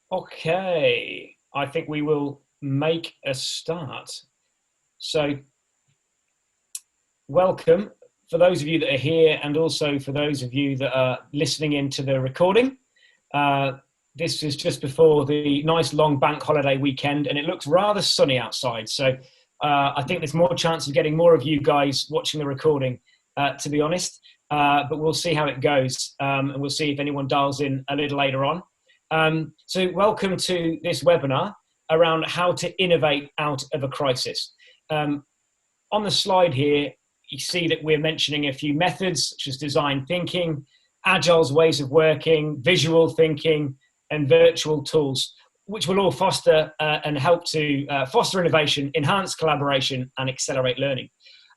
Okay, I think we will make a start. So, welcome for those of you that are here, and also for those of you that are listening into the recording. Uh, this is just before the nice long bank holiday weekend, and it looks rather sunny outside. So, I think there's more chance of getting more of you guys watching the recording, to be honest. But we'll see how it goes, and we'll see if anyone dials in a little later on. So welcome to this webinar around how to innovate out of a crisis. On the slide here, you see that we're mentioning a few methods such as design thinking, agile's ways of working, visual thinking, and virtual tools, which will all foster and help to foster innovation, enhance collaboration, and accelerate learning.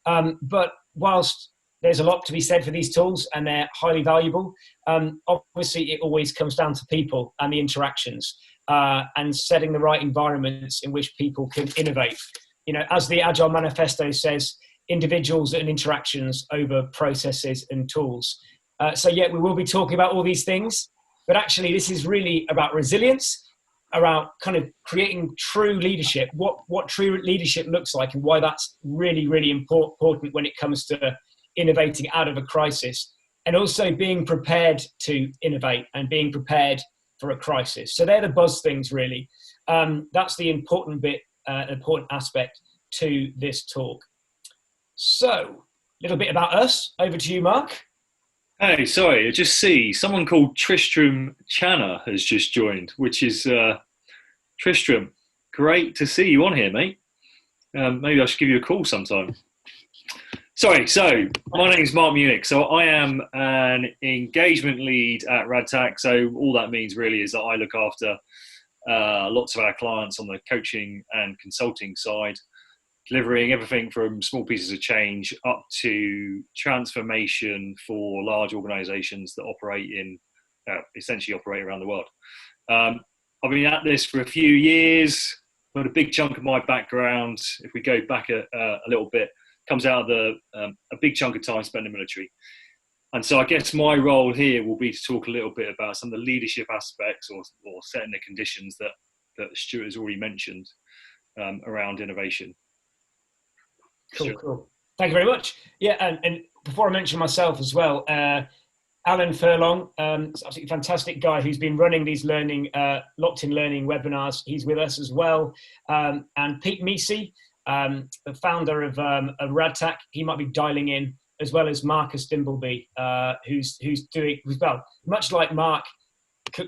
But whilst there's a lot to be said for these tools and they're highly valuable, obviously it always comes down to people and the interactions and setting the right environments in which people can innovate. You know, as the Agile Manifesto says, individuals and interactions over processes and tools. So yeah, we will be talking about all these things, but actually this is really about resilience, about kind of creating true leadership, what true leadership looks like, and why that's really, really important when it comes to innovating out of a crisis, and also being prepared to innovate and being prepared for a crisis. So they're the buzz things, really. That's the important bit, important aspect to this talk. So, a little bit about us. Over to you, Mark. Hey, sorry, I just see someone called Tristram Channer has just joined, which is Tristram. Great to see you on here, mate. Maybe I should give you a call sometime. Sorry, so my name is Mark Munich. So I am an engagement lead at Radtac. So all that means really is that I look after lots of our clients on the coaching and consulting side, delivering everything from small pieces of change up to transformation for large organizations that operate essentially operate around the world. I've been at this for a few years, but a big chunk of my background, if we go back a little bit, comes out of a big chunk of time spent in the military. And so I guess my role here will be to talk a little bit about some of the leadership aspects or setting the conditions that Stuart has already mentioned around innovation. Cool. Thank you very much. Yeah, and before I mention myself as well, Alan Furlong, is absolutely fantastic guy who's been running these locked-in learning webinars. He's with us as well. And Pete Meesey, the founder of Radtac, he might be dialing in, as well as Marcus Dimbleby, who's doing, well, much like Mark,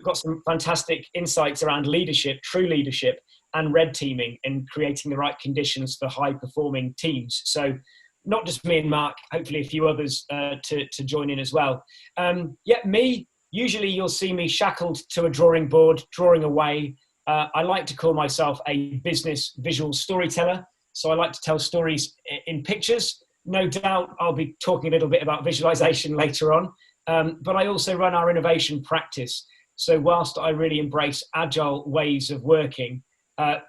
got some fantastic insights around leadership, true leadership, and red teaming, and creating the right conditions for high-performing teams. So not just me and Mark, hopefully a few others to join in as well. Me, usually you'll see me shackled to a drawing board, drawing away. I like to call myself a business visual storyteller. So I like to tell stories in pictures. No doubt I'll be talking a little bit about visualization later on, but I also run our innovation practice. So whilst I really embrace agile ways of working,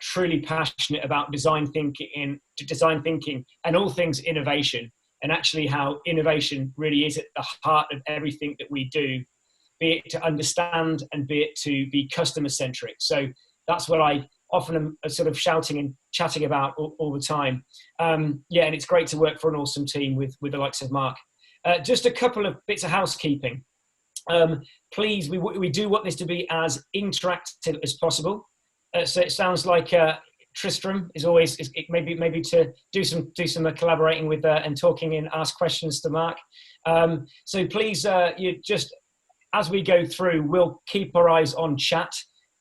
truly passionate about design thinking and all things innovation, and actually how innovation really is at the heart of everything that we do, be it to understand and be it to be customer centric. So that's what I often am sort of shouting and chatting about all the time. And it's great to work for an awesome team with the likes of Mark. Just a couple of bits of housekeeping. Please, we do want this to be as interactive as possible. So it sounds like Tristram is always maybe to do some collaborating with and talking and ask questions to Mark. So please, you just as we go through, we'll keep our eyes on chat.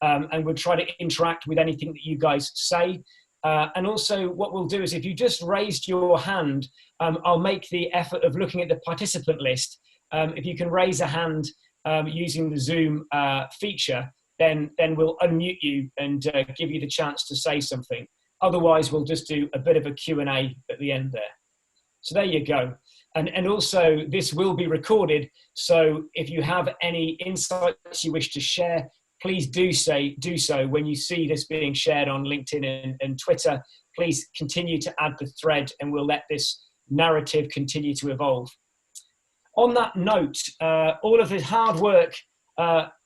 And we'll try to interact with anything that you guys say. And also what we'll do is if you just raised your hand, I'll make the effort of looking at the participant list. If you can raise a hand using the Zoom feature, then we'll unmute you and give you the chance to say something. Otherwise, we'll just do a bit of a Q&A at the end there. So there you go. And also this will be recorded. So if you have any insights you wish to share, please do so when you see this being shared on LinkedIn and Twitter. Please continue to add the thread, and we'll let this narrative continue to evolve. On that note, all of the hard work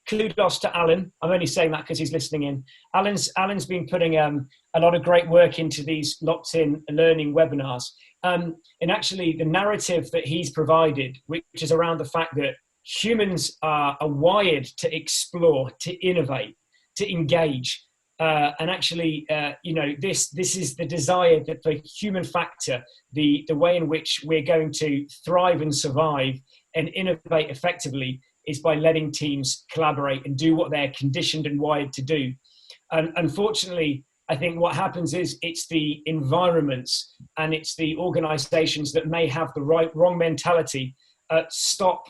kudos to Alan. I'm only saying that because he's listening in. Alan's been putting a lot of great work into these locked-in learning webinars. And actually, the narrative that he's provided, which is around the fact that humans are wired to explore, to innovate, to engage. And actually, this is the desire, that the human factor, the way in which we're going to thrive and survive and innovate effectively is by letting teams collaborate and do what they're conditioned and wired to do. And unfortunately, I think what happens is it's the environments and it's the organizations that may have the wrong mentality stop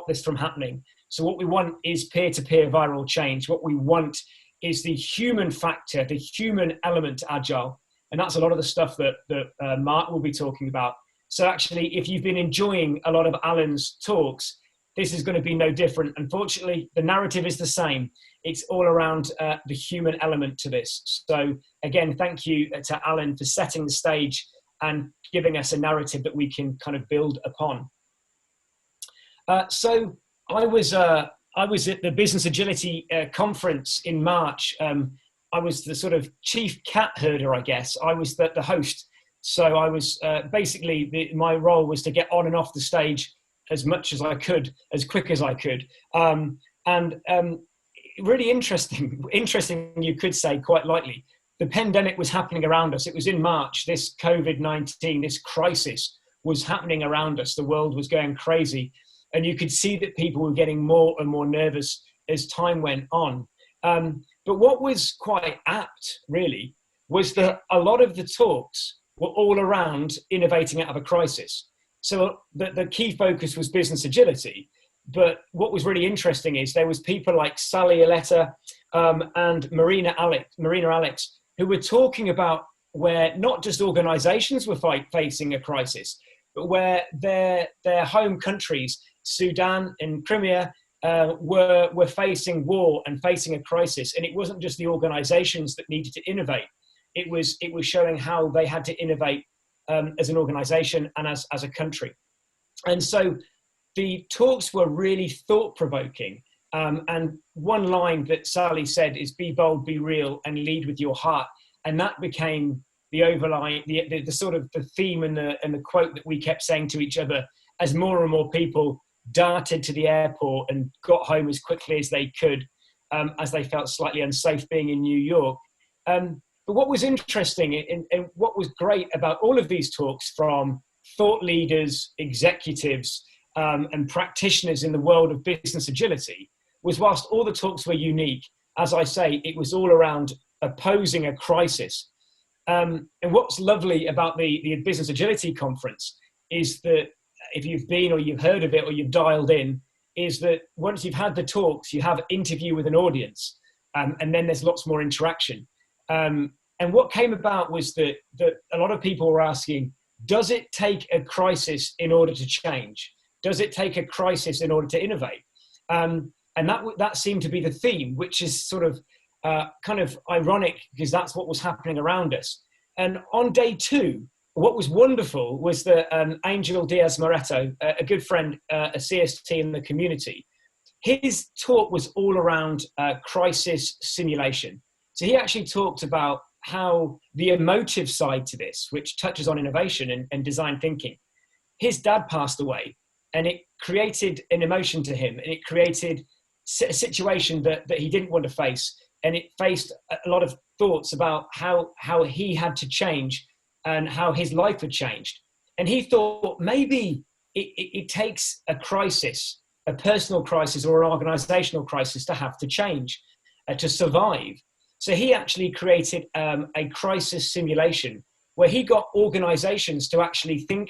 this from happening. So what we want is peer-to-peer viral change. What we want is the human factor, the human element to Agile. And that's a lot of the stuff that Mark will be talking about. So actually, if you've been enjoying a lot of Alan's talks, this is going to be no different. Unfortunately, the narrative is the same. It's all around the human element to this. So again, thank you to Alan for setting the stage and giving us a narrative that we can kind of build upon. So I was at the Business Agility conference in March. I was the sort of chief cat herder, I guess. I was the host. So I was basically, my role was to get on and off the stage as much as I could, as quick as I could. Really interesting, you could say, quite lightly. The pandemic was happening around us. It was in March. This COVID-19, this crisis was happening around us. The world was going crazy. And you could see that people were getting more and more nervous as time went on. But what was quite apt, really, was that a lot of the talks were all around innovating out of a crisis. So the key focus was business agility. But what was really interesting is there was people like Sally Aletta and Marina Alex, who were talking about where not just organizations were facing a crisis, but where their home countries, Sudan and Crimea, were facing war and facing a crisis. And it wasn't just the organizations that needed to innovate. It was showing how they had to innovate as an organization and as a country. And so the talks were really thought-provoking. And one line that Sally said is, "Be bold, be real, and lead with your heart." And that became the overlying, the sort of the theme and the quote that we kept saying to each other as more and more people darted to the airport and got home as quickly as they could, as they felt slightly unsafe being in New York. But what was interesting and what was great about all of these talks, from thought leaders, executives, and practitioners in the world of business agility, was whilst all the talks were unique, as I say, it was all around opposing a crisis. And what's lovely about the Business Agility Conference is that if you've been or you've heard of it or you've dialed in, is that once you've had the talks, you have an interview with an audience, and then there's lots more interaction. And what came about was that a lot of people were asking, does it take a crisis in order to change? Does it take a crisis in order to innovate? And that seemed to be the theme, which is sort of kind of ironic because that's what was happening around us. And on day two, what was wonderful was that Angel Diaz-Moreto, a good friend, a CST in the community, his talk was all around crisis simulation. So he actually talked about how the emotive side to this, which touches on innovation and design thinking, his dad passed away and it created an emotion to him, and it created a situation that he didn't want to face. And it faced a lot of thoughts about how he had to change and how his life had changed. And he thought maybe it takes a crisis, a personal crisis or an organizational crisis, to have to change, to survive. So he actually created a crisis simulation where he got organizations to actually think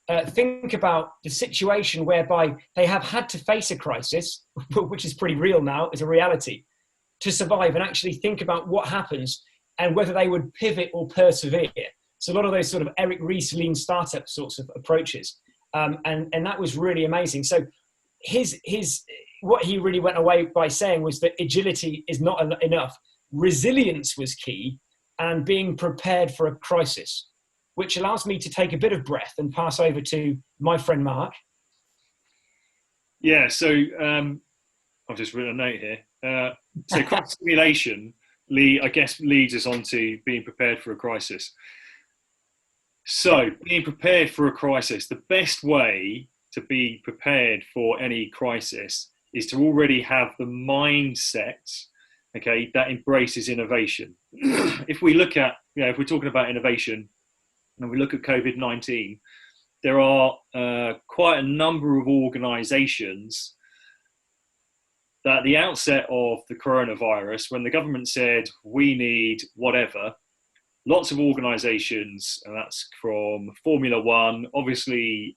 about the situation whereby they have had to face a crisis, which is pretty real now, is a reality, to survive, and actually think about what happens and whether they would pivot or persevere. So a lot of those sort of Eric Ries lean startup sorts of approaches. And that was really amazing. So what he really went away by saying was that agility is not enough. Resilience was key, and being prepared for a crisis, which allows me to take a bit of breath and pass over to my friend Mark. Yeah, so I've just written a note here. So crisis simulation, I guess, leads us on to being prepared for a crisis. So being prepared for a crisis, the best way to be prepared for any crisis is to already have the mindset, okay, that embraces innovation. If we look at, if we're talking about innovation and we look at COVID-19, there are quite a number of organizations that at the outset of the coronavirus, when the government said, we need whatever, lots of organizations, and that's from Formula One, obviously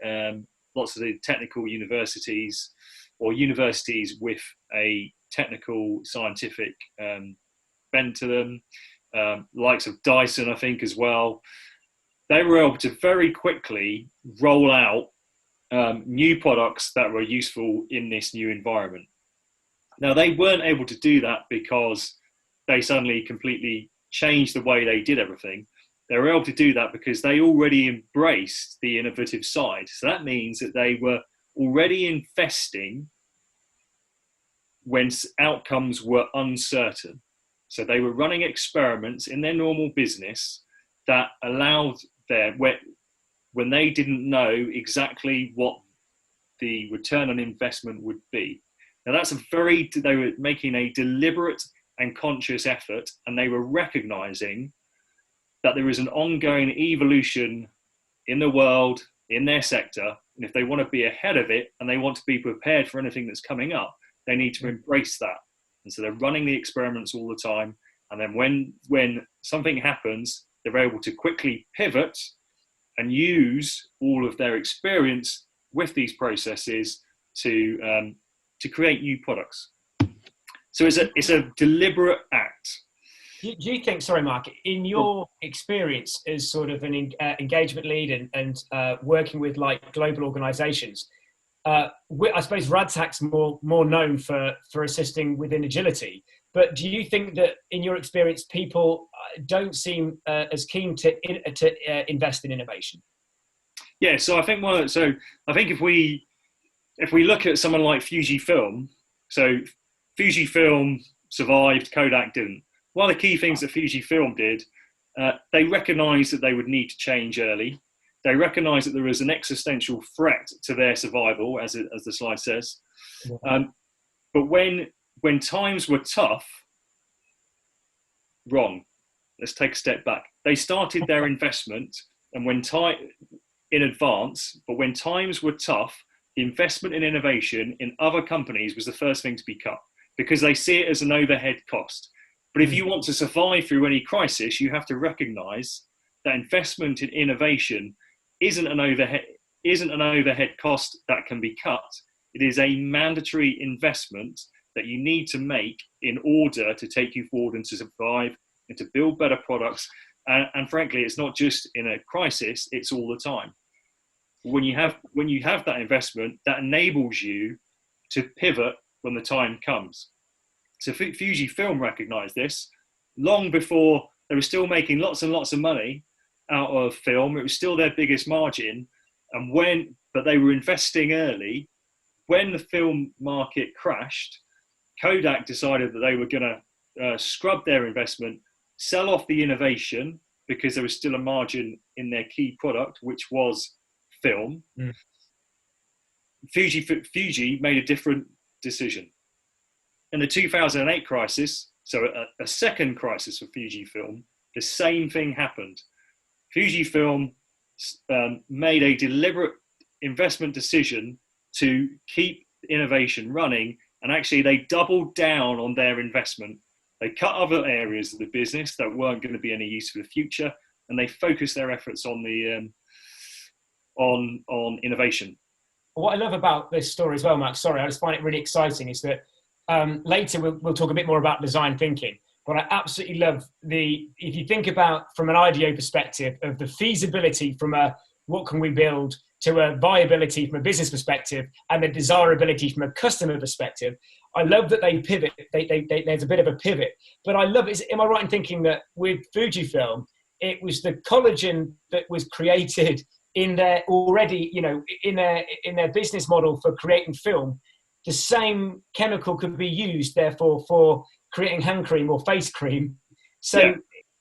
lots of the technical universities or universities with a technical scientific bent to them, likes of Dyson, I think, as well. They were able to very quickly roll out new products that were useful in this new environment. Now, they weren't able to do that because they suddenly completely changed the way they did everything. They were able to do that because they already embraced the innovative side. So that means that they were already investing when outcomes were uncertain. So they were running experiments in their normal business that allowed them, when they didn't know exactly what the return on investment would be. Now they were making a deliberate and conscious effort, and they were recognizing that there is an ongoing evolution in the world, in their sector, and if they want to be ahead of it and they want to be prepared for anything that's coming up, they need to embrace that. And so they're running the experiments all the time, and then when something happens, they're able to quickly pivot and use all of their experience with these processes to create new products. So it's a deliberate act. Do you think, sorry, Mark, in your experience as sort of an engagement lead and working with like global organizations, I suppose Radtac's more known for assisting within agility, but do you think that in your experience, people don't seem as keen to invest in innovation? Yeah, so I think if we look at someone like Fujifilm, so Fujifilm survived, Kodak didn't. One of the key things that Fujifilm did, they recognized that they would need to change early. They recognized that there was an existential threat to their survival, as the slide says. But when times were tough, wrong. Let's take a step back. They started their investment and in advance, but when times were tough, the investment in innovation in other companies was the first thing to be cut because they see it as an overhead cost. But if you want to survive through any crisis, you have to recognize that investment in innovation isn't an overhead cost that can be cut. It is a mandatory investment that you need to make in order to take you forward and to survive and to build better products. And frankly, it's not just in a crisis, it's all the time. When you have that investment, that enables you to pivot when the time comes. So Fujifilm recognized this long before they were still making lots and lots of money out of film. It was still their biggest margin. But they were investing early. When the film market crashed, Kodak decided that they were going to scrub their investment, sell off the innovation because there was still a margin in their key product, which was film. Fuji made a different decision. In the 2008 crisis, so a second crisis for Fujifilm, the same thing happened. Fujifilm made a deliberate investment decision to keep innovation running, and actually they doubled down on their investment. They cut other areas of the business that weren't going to be any use for the future, and they focused their efforts on the on innovation. What I love about this story as well, Mark, sorry, I just find it really exciting, is that later we'll talk a bit more about design thinking, but I absolutely love if you think about from an IDEO perspective of the feasibility from what can we build to a viability from a business perspective and the desirability from a customer perspective. I love that they pivot. There's a bit of a pivot, but I love it. Am I right in thinking that with Fujifilm, it was the collagen that was created in their already, in their business model for creating film, the same chemical could be used, therefore, for creating hand cream or face cream. So Yeah.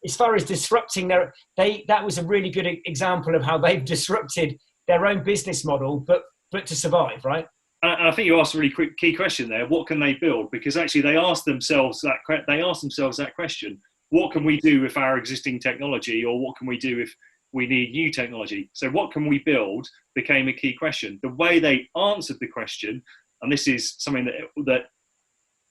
as far as disrupting that was a really good example of how they've disrupted their own business model, but to survive, right? And I think you asked a really quick key question there. What can they build? Because actually, they asked themselves that question. What can we do with our existing technology, or what can we do if we need new technology? So, what can we build became a key question. The way they answered the question, and this is something that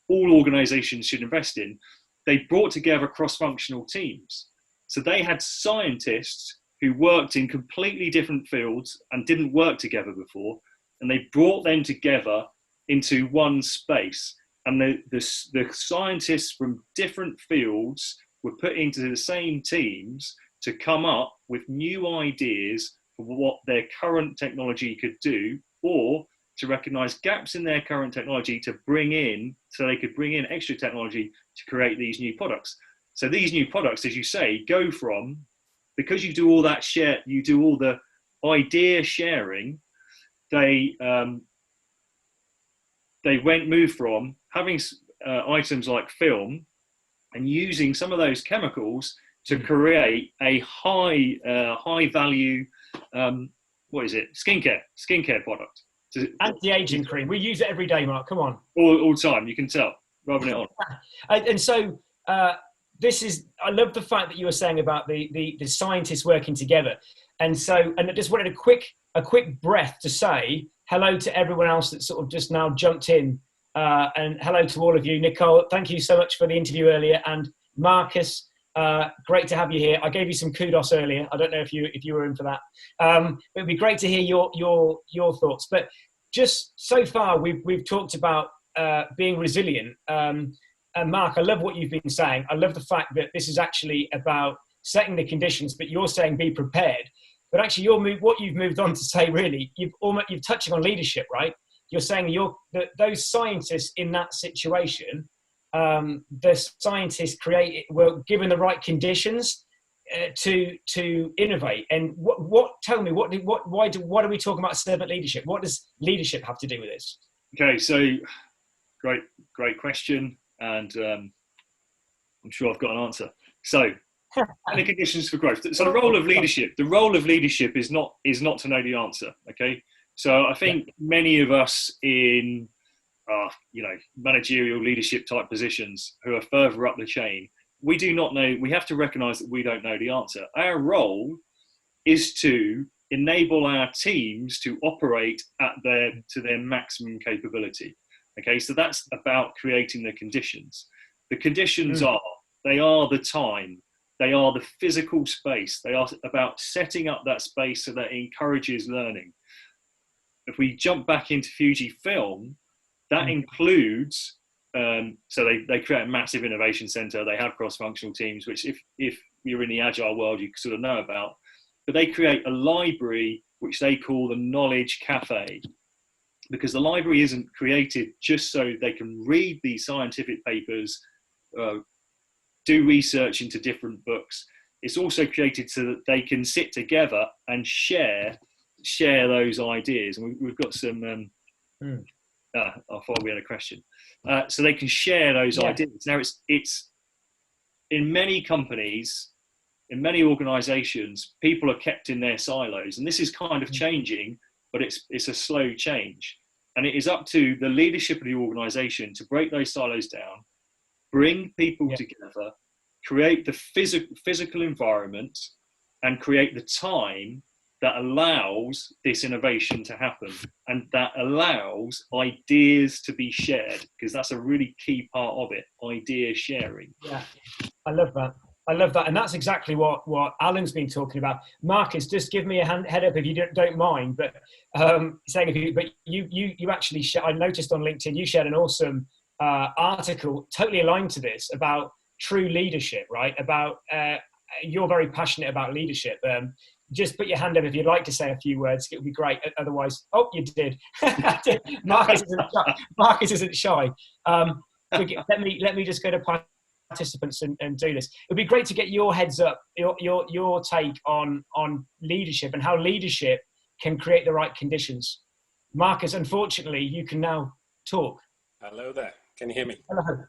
all organisations should invest in, they brought together cross-functional teams. So they had scientists who worked in completely different fields and didn't work together before, and they brought them together into one space. And the scientists from different fields were put into the same teams to come up with new ideas for what their current technology could do, or to recognize gaps in their current technology to bring in, so they could bring in extra technology to create these new products. So these new products, as you say, go from, because you do all that you do all the idea sharing, they move from having items like film and using some of those chemicals to create a high value, skincare product. Anti-aging cream. We use it every day, Mark. Come on. All the time. You can tell. Rubbing it on. And so I love the fact that you were saying about the scientists working together. And I just wanted a quick breath to say hello to everyone else that sort of just now jumped in. And hello to all of you. Nicole, thank you so much for the interview earlier. And Marcus, great to have you here. I gave you some kudos earlier. I don't know if you were in for that. But it'd be great to hear your thoughts. But just so far, we've talked about being resilient. And Mark, I love what you've been saying. I love the fact that this is actually about setting the conditions, but you're saying be prepared. But actually, what you've moved on to say, really, you're touching on leadership, right? You're saying those scientists in that situation, the scientists were given the right conditions to innovate. And tell me, why are we talking about servant leadership? What does leadership have to do with this? Okay, so great question, and I'm sure I've got an answer. So, the conditions for growth. So the role of leadership is not to know the answer. Okay, so I think many of us in managerial leadership type positions who are further up the chain, we do not know. We have to recognise that we don't know the answer. Our role is to enable our teams to operate to their maximum capability. Okay, so that's about creating the conditions. The conditions are the time, they are the physical space, they are about setting up that space so that it encourages learning. If we jump back into Fujifilm, that includes, so they create a massive innovation center, they have cross-functional teams, which if you're in the agile world, you sort of know about, but they create a library, which they call the Knowledge Cafe, because the library isn't created just so they can read these scientific papers, do research into different books. It's also created so that they can sit together and share those ideas. And we've got some, I thought we had a question. So they can share those ideas. Now it's in many companies, in many organizations, people are kept in their silos, and this is kind of changing, but it's a slow change. And it is up to the leadership of the organization to break those silos down, bring people together, create the physical environment, and create the time that allows this innovation to happen and that allows ideas to be shared, because that's a really key part of it, idea sharing. Yeah, I love that. And that's exactly what Alan's been talking about. Marcus, just give me a head up if you don't mind, but you actually I noticed on LinkedIn, you shared an awesome article totally aligned to this about true leadership, right? About, you're very passionate about leadership. Just put your hand up if you'd like to say a few words. It would be great. Otherwise, you did. Marcus isn't shy. Let me just go to participants and do this. It'd be great to get your heads up, your take on leadership and how leadership can create the right conditions. Marcus, unfortunately, you can now talk. Hello there. Can you hear me? Hello.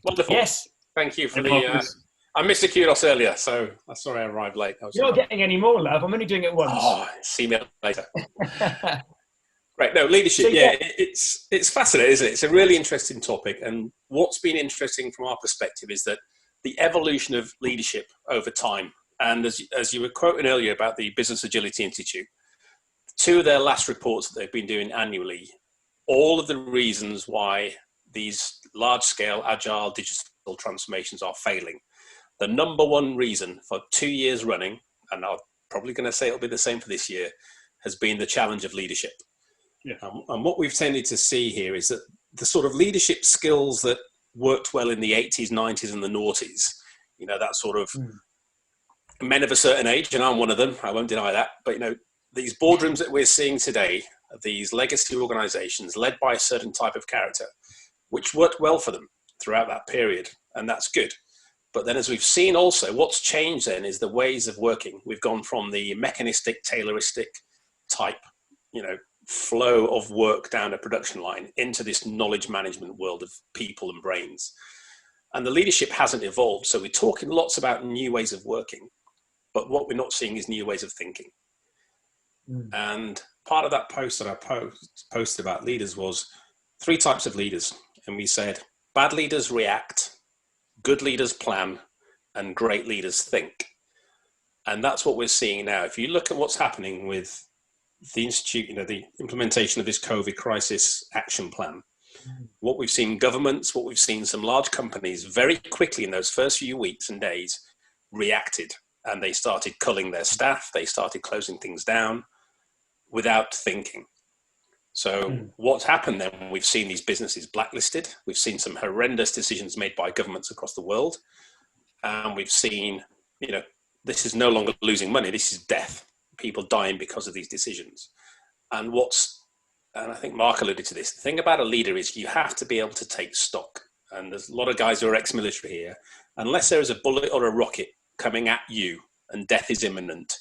Wonderful. Yes. Thank you for Hey, the. Marcus. I missed the kudos earlier, so I'm sorry I arrived late. You're not getting any more love. I'm only doing it once. Oh, see me later. Right. No, leadership. So, Yeah, it's fascinating, isn't it? It's a really interesting topic, and what's been interesting from our perspective is that the evolution of leadership over time. And as you were quoting earlier about the Business Agility Institute, two of their last reports that they've been doing annually, all of the reasons why these large-scale agile digital transformations are failing. The number one reason for 2 years running, and I'm probably going to say it'll be the same for this year, has been the challenge of leadership. Yeah. And what we've tended to see here is that the sort of leadership skills that worked well in the 80s, 90s, and the noughties, that sort of men of a certain age, and I'm one of them, I won't deny that, but these boardrooms that we're seeing today, these legacy organizations led by a certain type of character, which worked well for them throughout that period, and that's good. But then as we've seen also, what's changed then is the ways of working. We've gone from the mechanistic, tayloristic type, flow of work down a production line into this knowledge management world of people and brains. And the leadership hasn't evolved. So we're talking lots about new ways of working, but what we're not seeing is new ways of thinking. And part of that post that I posted about leaders was 3 types of leaders. And we said, bad leaders react, good leaders plan, and great leaders think. And that's what we're seeing now. If you look at what's happening with the Institute, the implementation of this COVID crisis action plan, what we've seen governments, what we've seen some large companies very quickly in those first few weeks and days reacted, and they started culling their staff, they started closing things down without thinking. So what's happened then, we've seen these businesses blacklisted, we've seen some horrendous decisions made by governments across the world, and we've seen, this is no longer losing money, this is death, people dying because of these decisions. And I think Mark alluded to this, the thing about a leader is you have to be able to take stock. And there's a lot of guys who are ex-military here. Unless there is a bullet or a rocket coming at you and death is imminent,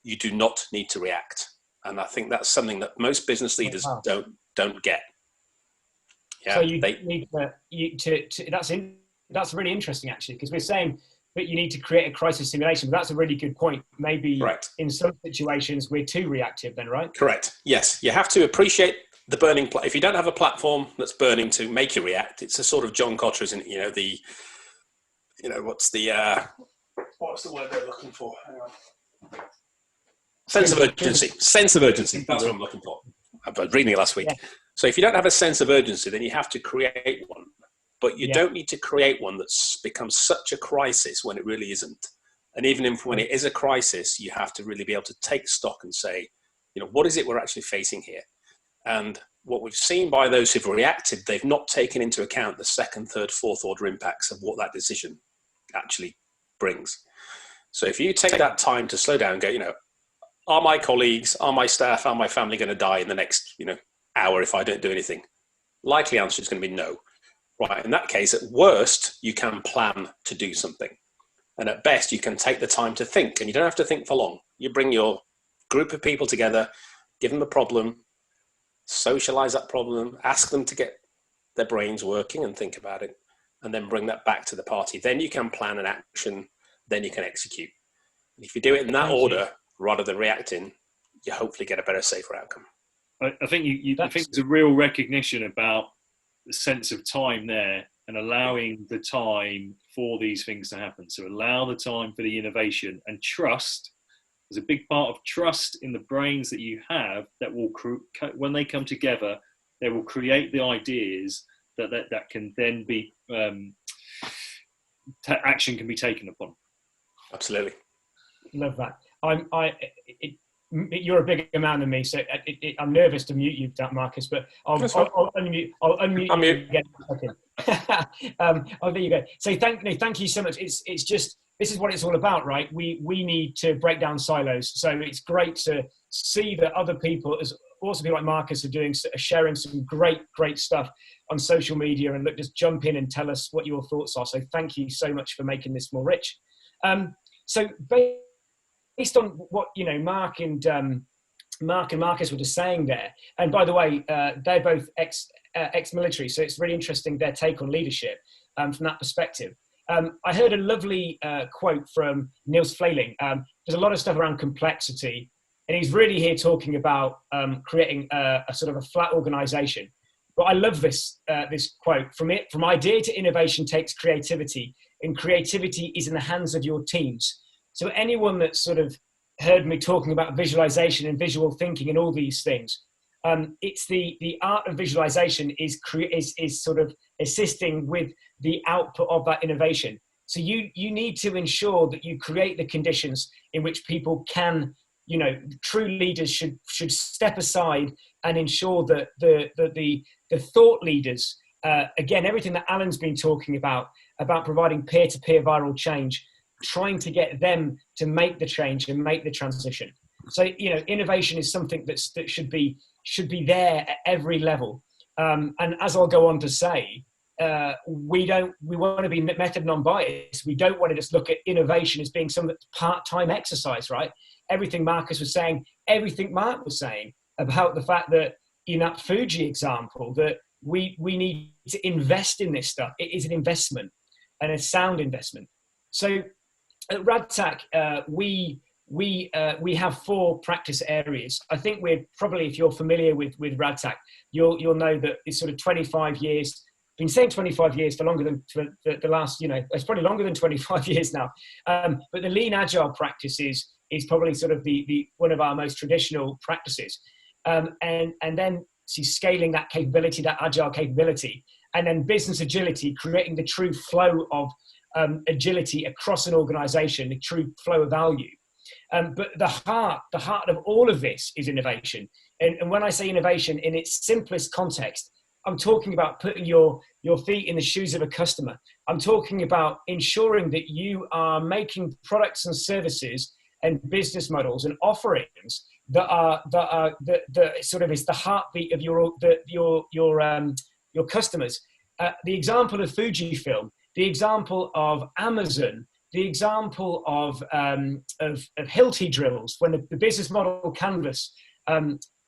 you do not need to react. And I think that's something that most business leaders don't get. Yeah, so you need that's really interesting actually, because we're saying that you need to create a crisis simulation, but that's a really good point. Maybe in some situations we're too reactive then, right? Correct. Yes, you have to appreciate the burning. If you don't have a platform that's burning to make you react, it's a sort of John Kotter, isn't it? What's the word they're looking for? Hang on. Sense of urgency. Sense of urgency. That's what I'm looking for. I was reading it last week. Yeah. So if you don't have a sense of urgency, then you have to create one. But you don't need to create one that's become such a crisis when it really isn't. And even when it is a crisis, you have to really be able to take stock and say, what is it we're actually facing here? And what we've seen by those who've reacted, they've not taken into account the second, third, fourth order impacts of what that decision actually brings. So if you take that time to slow down and go, are my colleagues, are my staff, are my family going to die in the next, hour if I don't do anything? Likely answer is going to be no. Right. In that case, at worst, you can plan to do something. And at best, you can take the time to think. And you don't have to think for long. You bring your group of people together, give them a problem, socialize that problem, ask them to get their brains working and think about it, and then bring that back to the party. Then you can plan an action, then you can execute. And if you do it in that order, rather than reacting, you hopefully get a better, safer outcome. I think I think there's a real recognition about the sense of time there and allowing the time for these things to happen. So allow the time for the innovation, and trust. There's a big part of trust in the brains that you have that will, when they come together, they will create the ideas that can then be, action can be taken upon. Absolutely. Love that. You're a bigger man than me, so I'm nervous to mute you, Marcus, but I'll unmute you again. There you go. So thank you so much. It's just, this is what it's all about, right? We need to break down silos. So it's great to see that other people, as also people like Marcus, are sharing some great stuff on social media, and just jump in and tell us what your thoughts are. So thank you so much for making this more rich. So based on what Mark and Mark and Marcus were just saying there. And by the way, they're both ex-military, so it's really interesting their take on leadership from that perspective. I heard a lovely quote from Niels Fleiling. There's a lot of stuff around complexity, and he's really here talking about creating a sort of a flat organization. But I love this quote from idea to innovation takes creativity, and creativity is in the hands of your teams. So anyone that's sort of heard me talking about visualization and visual thinking and all these things, it's the art of visualization is sort of assisting with the output of that innovation. So you need to ensure that you create the conditions in which people can, true leaders should step aside and ensure that the thought leaders, again, everything that Alan's been talking about providing peer-to-peer viral change, trying to get them to make the change and make the transition. So, innovation is something that should be there at every level. And as I'll go on to say, we want to be method non-biased. We don't want to just look at innovation as being some part-time exercise, right? Everything Marcus was saying, everything Mark was saying about the fact that in that Fuji example, that we need to invest in this stuff. It is an investment and a sound investment. So at RadTac, we have 4 practice areas. I think we're probably, if you're familiar with RadTac, you'll know that it's sort of 25 years. Been saying 25 years for longer than for the last, it's probably longer than 25 years now. But the lean agile practice is probably sort of the one of our most traditional practices. And then scaling that capability, that agile capability, and then business agility, creating the true flow of agility across an organization, the true flow of value. But the heart of all of this is innovation. And when I say innovation in its simplest context, I'm talking about putting your feet in the shoes of a customer. I'm talking about ensuring that you are making products and services and business models and offerings that sort of is the heartbeat of your customers. The example of Fujifilm, the example of Amazon, the example of Hilti drills, when the business model canvas,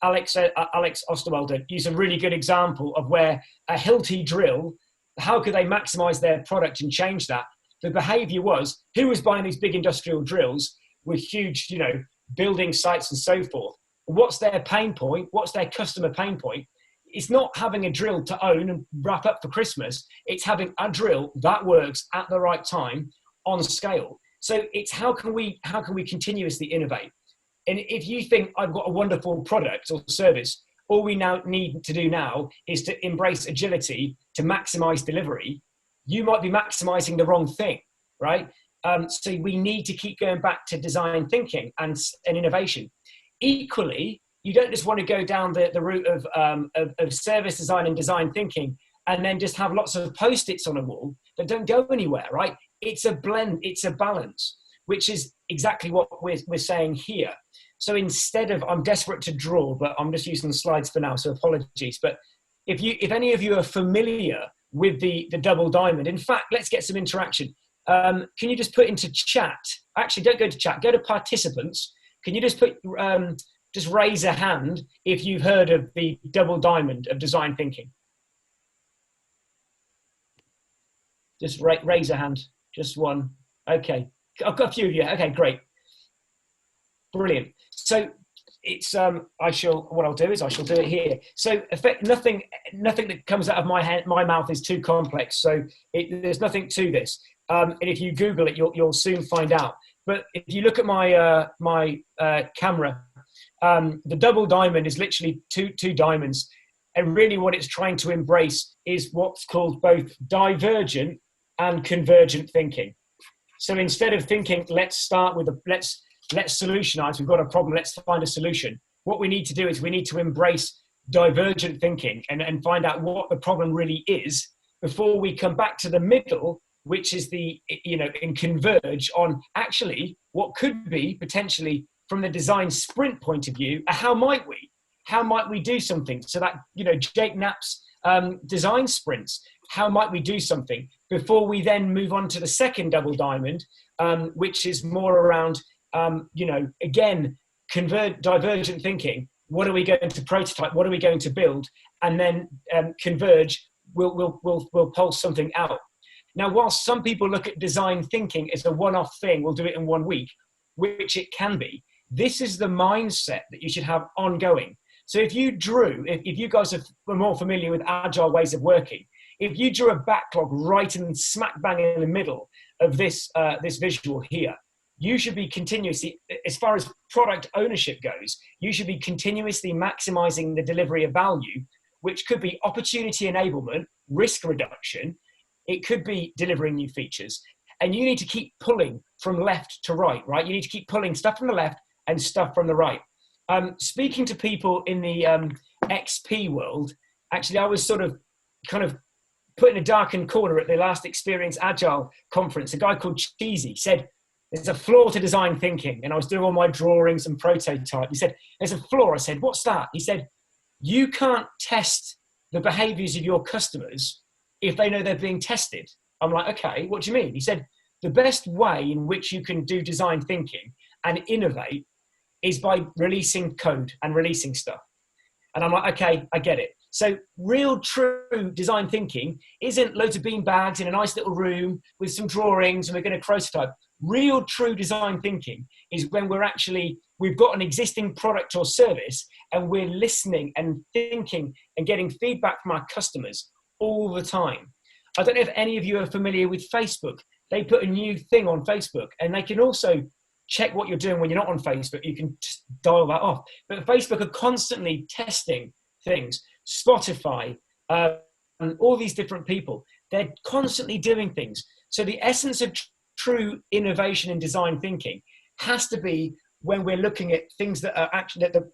Alex Osterwalder used a really good example of where a Hilti drill, how could they maximize their product and change that? The behavior was, who was buying these big industrial drills with huge, building sites and so forth? What's their pain point? What's their customer pain point? It's not having a drill to own and wrap up for Christmas. It's having a drill that works at the right time on scale. So it's how can we continuously innovate? And if you think I've got a wonderful product or service, all we now need to do now is to embrace agility to maximize delivery. You might be maximizing the wrong thing, right? So we need to keep going back to design thinking and innovation. Equally, you don't just want to go down the route of service design and design thinking and then just have lots of Post-its on a wall that don't go anywhere, right? It's a blend, it's a balance, which is exactly what we're saying here. So instead of, I'm desperate to draw, but I'm just using the slides for now, so apologies. But if any of you are familiar with the double diamond, in fact, let's get some interaction. Can you just put into chat? Actually, don't go to chat, go to participants. Can you just put, just raise a hand if you've heard of the double diamond of design thinking? Just raise a hand, just one. Okay, I've got a few of you. Okay, great. Brilliant. So it's what I'll do is I shall do it here. So nothing that comes out of my mouth is too complex. So there's nothing to this. And if you Google it, you'll soon find out. But if you look at my camera, the double diamond is literally two diamonds, and really what it's trying to embrace is what's called both divergent and convergent thinking. So instead of thinking, let's start with let's solutionize, we've got a problem, let's find a solution. What we need to do is we need to embrace divergent thinking and find out what the problem really is before we come back to the middle, which is and converge on actually what could be potentially from the design sprint point of view, how might we do something? So that, Jake Knapp's design sprints, how might we do something before we then move on to the second double diamond, which is more around, again, divergent thinking. What are we going to prototype? What are we going to build? And then converge. We'll pulse something out. Now, whilst some people look at design thinking as a one-off thing, we'll do it in 1 week, which it can be. This is the mindset that you should have ongoing. So if you guys are more familiar with agile ways of working, if you drew a backlog right in smack bang in the middle of this visual here, you should be continuously, as far as product ownership goes, you should be continuously maximizing the delivery of value, which could be opportunity enablement, risk reduction. It could be delivering new features. And you need to keep pulling from left to right, right? You need to keep pulling stuff from the left and stuff from the right. Speaking to people in the XP world, actually, I was sort of kind of put in a darkened corner at the last Experience Agile conference. A guy called Cheesy said, there's a flaw to design thinking. And I was doing all my drawings and prototype. He said, there's a flaw. I said, what's that? He said, you can't test the behaviors of your customers if they know they're being tested. I'm like, okay, what do you mean? He said, the best way in which you can do design thinking and innovate is by releasing code and releasing stuff. And I'm like, okay, I get it. So real true design thinking isn't loads of bean bags in a nice little room with some drawings and we're going to prototype. Real true design thinking is when we've got an existing product or service and we're listening and thinking and getting feedback from our customers all the time. I don't know if any of you are familiar with Facebook. They put a new thing on Facebook and they can also check what you're doing when you're not on Facebook. You can just dial that off. But Facebook are constantly testing things. Spotify, and all these different people, they're constantly doing things. So the essence of true innovation and design thinking has to be when we're looking at things that are actually that are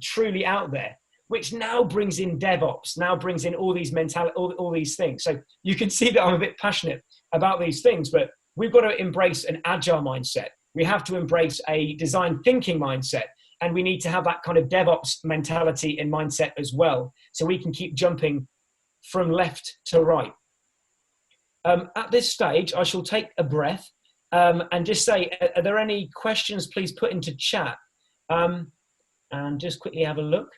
truly out there, which now brings in DevOps, now brings in all these all these things. So you can see that I'm a bit passionate about these things, but we've got to embrace an agile mindset. We have to embrace a design thinking mindset, and we need to have that kind of DevOps mentality and mindset as well, so we can keep jumping from left to right. At this stage, I shall take a breath and just say, are there any questions please put into chat? And just quickly have a look.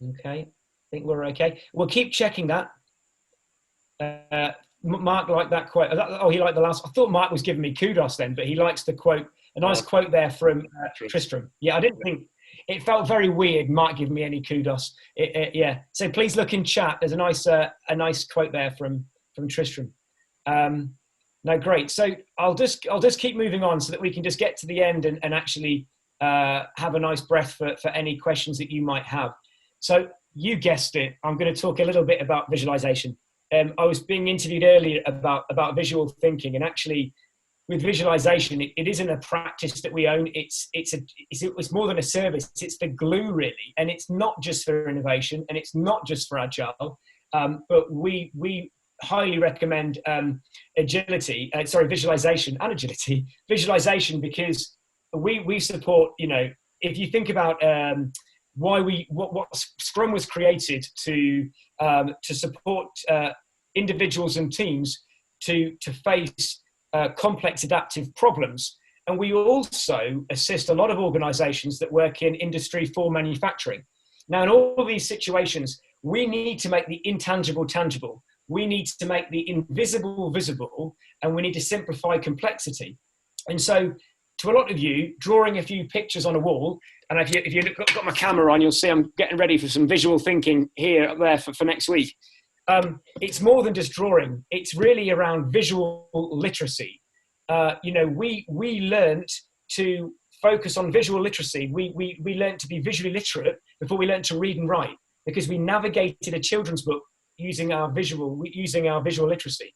Okay, I think we're okay. We'll keep checking that. Mark liked that quote. Oh, he liked the last. I thought Mark was giving me kudos then, but he likes the quote. A nice quote there from Tristram. Yeah, I didn't think it felt very weird. Mark giving me any kudos. Yeah. So please look in chat. There's a nice quote there from Tristram. No, great. So I'll just keep moving on so that we can just get to the end and actually have a nice breath for any questions that you might have. So you guessed it. I'm going to talk a little bit about visualization. I was being interviewed earlier about visual thinking, and actually with visualization, it isn't a practice that we own. It's more than a service. It's the glue, really. And it's not just for innovation, and it's not just for agile, but we highly recommend visualization and agility. Visualization, because we support, if you think about what Scrum was created to support individuals and teams to face complex adaptive problems. And we also assist a lot of organizations that work in Industry 4 manufacturing. Now, in all these situations, we need to make the intangible tangible. We need to make the invisible visible, and we need to simplify complexity. And so to a lot of you, drawing a few pictures on a wall, and if you got my camera on, you'll see I'm getting ready for some visual thinking here up there for next week. It's more than just drawing. It's really around visual literacy. We learned to focus on visual literacy. We learned to be visually literate before we learned to read and write, because we navigated a children's book using our visual literacy.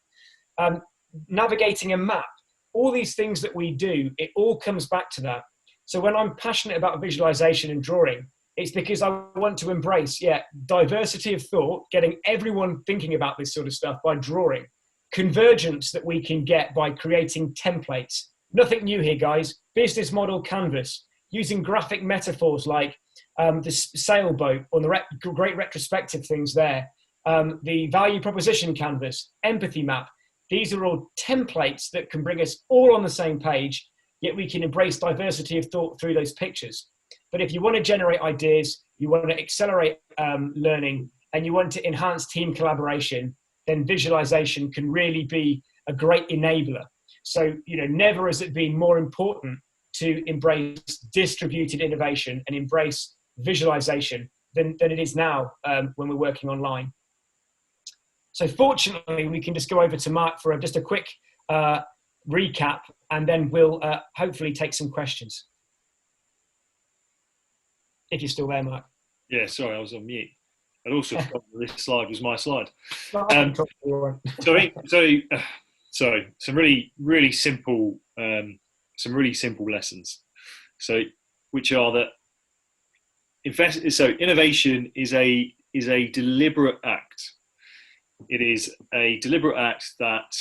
Navigating a map, all these things that we do, it all comes back to that. So when I'm passionate about visualization and drawing, it's because I want to embrace, diversity of thought, getting everyone thinking about this sort of stuff by drawing. Convergence that we can get by creating templates. Nothing new here, guys. Business model canvas, using graphic metaphors like the sailboat or the great retrospective things there. The value proposition canvas, empathy map. These are all templates that can bring us all on the same page yet we can embrace diversity of thought through those pictures. But if you want to generate ideas, you want to accelerate learning, and you want to enhance team collaboration, then visualization can really be a great enabler. So, never has it been more important to embrace distributed innovation and embrace visualization than it is now when we're working online. So fortunately, we can just go over to Mark for just a quick recap, and then we'll hopefully take some questions. If you're still there, Mark. Yeah, sorry, I was on mute. I'd also forgotten this slide was my slide. Sorry. Some really simple lessons. So, which are that innovation is a deliberate act. It is a deliberate act that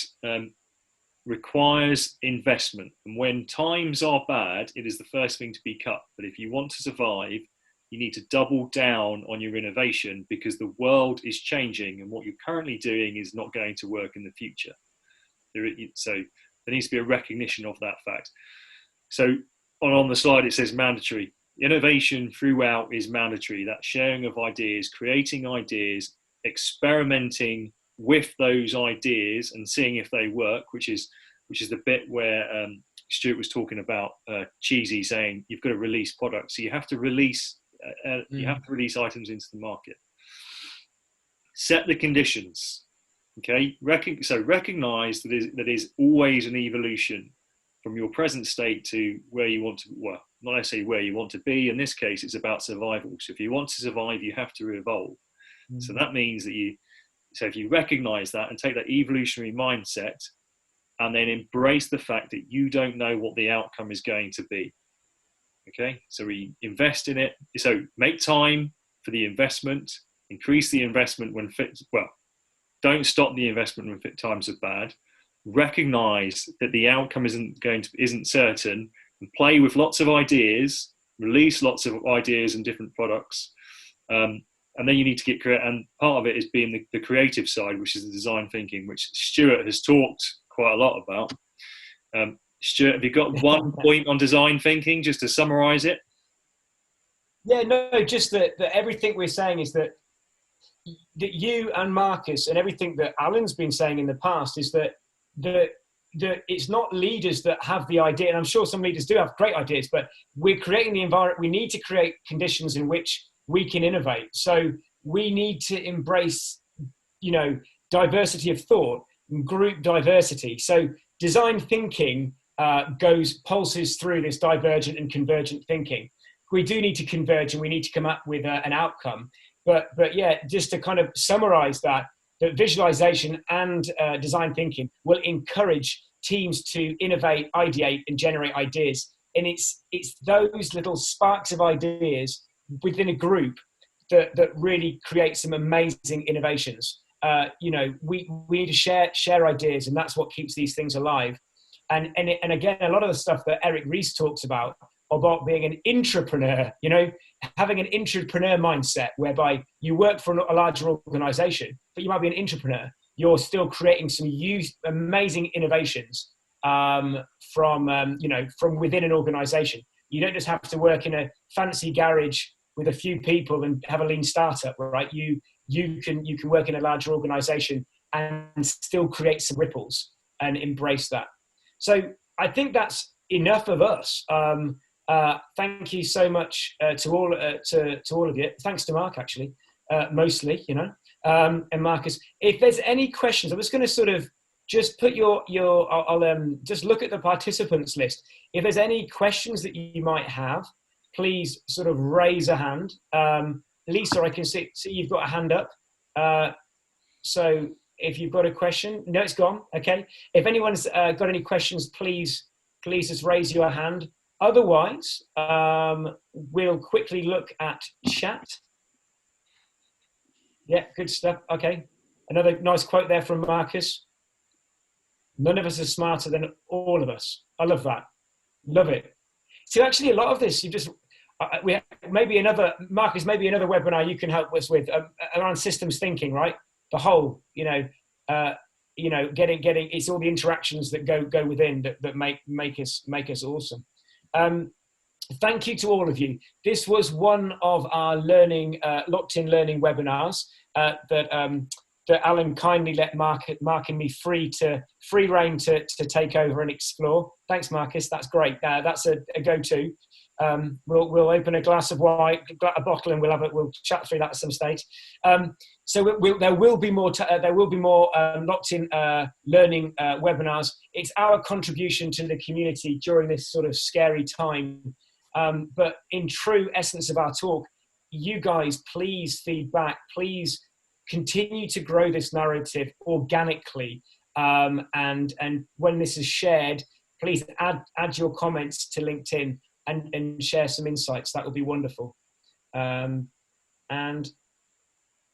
requires investment. And when times are bad, it is the first thing to be cut. But if you want to survive, you need to double down on your innovation, because the world is changing and what you're currently doing is not going to work in the future. So there needs to be a recognition of that fact. So on the slide, it says mandatory. Innovation throughout is mandatory. That sharing of ideas, creating ideas, experimenting with those ideas and seeing if they work, which is the bit where Stuart was talking about Cheesy saying you've got to release products. So you have to release items into the market. Set the conditions. Okay, so recognize that is always an evolution from your present state to where you want to, well, not necessarily where you want to be. In this case, it's about survival. So if you want to survive, you have to evolve. So that means that if you recognize that and take that evolutionary mindset and then embrace the fact that you don't know what the outcome is going to be. Okay, so we invest in it. So make time for the investment, increase the investment when fit, well, don't stop the investment when times are bad. Recognize that the outcome isn't certain, and play with lots of ideas, release lots of ideas and different products. And then you need to get creative. And part of it is being the creative side, which is the design thinking, which Stuart has talked quite a lot about. Stuart, have you got one point on design thinking, just to summarize it? Yeah, no, just that everything we're saying is that you and Marcus and everything that Alan's been saying in the past is that it's not leaders that have the idea, and I'm sure some leaders do have great ideas, but we're creating the environment. We need to create conditions in which we can innovate. So we need to embrace, diversity of thought, group diversity. So design thinking pulses through this divergent and convergent thinking. We do need to converge, and we need to come up with an outcome. But yeah, just to kind of summarize that visualization and design thinking will encourage teams to innovate, ideate, and generate ideas. And it's those little sparks of ideas within a group that really create some amazing innovations. We need to share ideas, and that's what keeps these things alive. And again, a lot of the stuff that Eric Ries talks about being an intrapreneur, having an intrapreneur mindset whereby you work for a larger organization, but you might be an intrapreneur. You're still creating some amazing innovations from within an organization. You don't just have to work in a fancy garage with a few people and have a lean startup, right? You can work in a larger organization and still create some ripples and embrace that. So I think that's enough of us. Thank you so much to all of you. Thanks to Mark, actually, mostly, and Marcus. If there's any questions, I'm just going to sort of just put I'll just look at the participants list. If there's any questions that you might have, please sort of raise a hand. Lisa, I can see you've got a hand up. So if you've got a question, no, it's gone. Okay. If anyone's got any questions, please just raise your hand. Otherwise, we'll quickly look at chat. Yeah, good stuff. Okay. Another nice quote there from Marcus. None of us are smarter than all of us. I love that. Love it. So actually a lot of this, Marcus, maybe another webinar you can help us with around systems thinking, right? The whole, you know, getting it's all the interactions that go within that make us awesome. Thank you to all of you. This was one of our locked-in learning webinars that Alan kindly let Mark and me free reign to take over and explore. Thanks, Marcus. That's great. That's a go-to. We'll open a glass of wine, a bottle, and we'll chat through that at some stage. So there will be more locked-in learning webinars. It's our contribution to the community during this sort of scary time. But in true essence of our talk, you guys, please feedback, please continue to grow this narrative organically. And when this is shared, please add your comments to LinkedIn and share some insights. That would be wonderful. And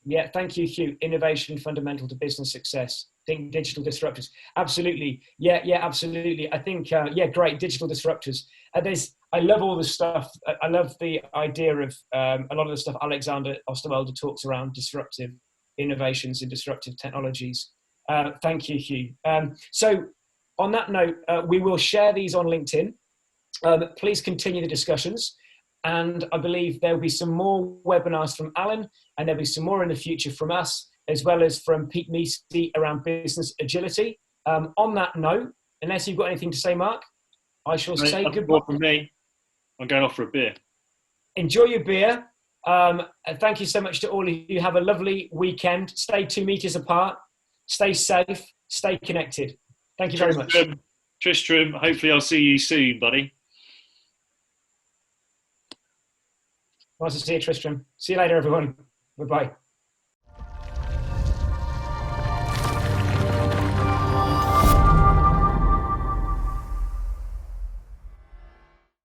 yeah, thank you, Hugh. Innovation fundamental to business success. Think digital disruptors. Absolutely. Yeah, absolutely. I think, great. Digital disruptors. I love all the stuff. I love the idea of a lot of the stuff Alexander Osterwalder talks around disruptive innovations and disruptive technologies. Thank you, Hugh. So on that note, we will share these on LinkedIn. Please continue the discussions. And I believe there'll be some more webinars from Alan, and there'll be some more in the future from us, as well as from Pete Meesey around business agility. On that note, unless you've got anything to say, Mark, I shall say goodbye. From me. I'm going off for a beer. Enjoy your beer. And thank you so much to all of you. Have a lovely weekend. Stay 2 meters apart. Stay safe. Stay connected. Thank you very much. Tristram, hopefully I'll see you soon, buddy. Nice to see you, Tristram. See you later, everyone. Bye-bye.